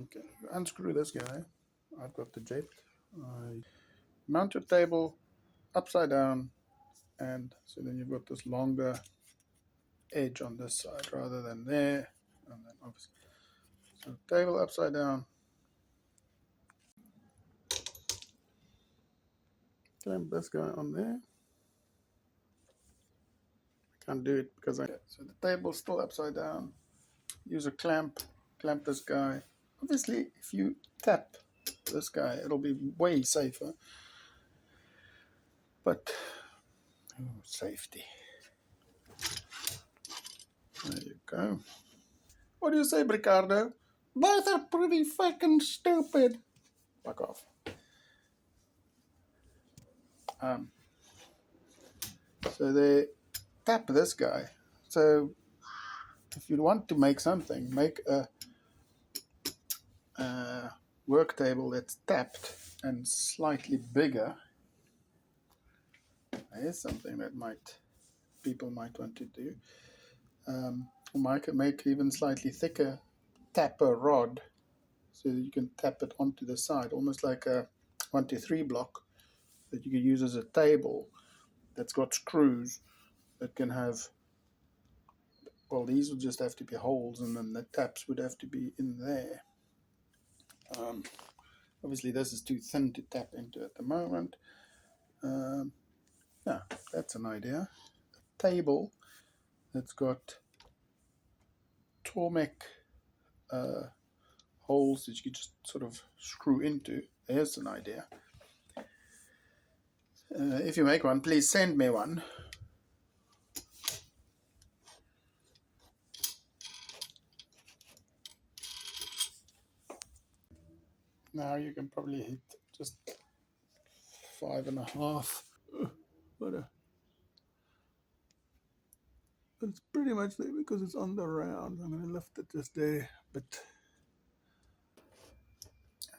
Okay, unscrew this guy. I've got the jet. I mount your table upside down, and so then you've got this longer edge on this side rather than there, and then obviously, so table upside down. Clamp this guy on there. I can't do it because so the table's still upside down. Use a clamp this guy. Obviously, if you tap this guy, it'll be way safer. But safety. There you go. What do you say, Ricardo? Both are pretty fucking stupid. Fuck off. So they tap this guy. So if you want to make something, make a work table that's tapped and slightly bigger. Here's something that people might want to do. Or might make even slightly thicker tapper rod so that you can tap it onto the side, almost like a 1-2-3 block that you can use as a table that's got screws that can have, well, these would just have to be holes, and then the taps would have to be in there. Obviously, this is too thin to tap into at the moment. Yeah, that's an idea. A table that's got Tormek holes that you could just sort of screw into. There's an idea. If you make one, please send me one. Now you can probably hit just 5.5. But it's pretty much there because it's on the round. I'm going to lift it just there, but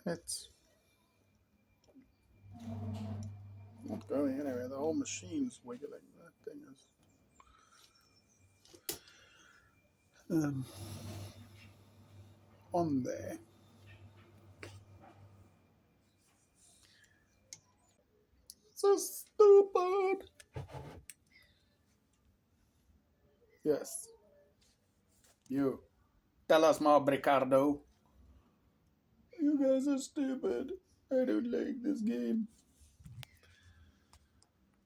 it's not going anywhere. The whole machine's wiggling. That thing is on there. So stupid. Yes. You. Tell us more, Ricardo. You guys are stupid. I don't like this game.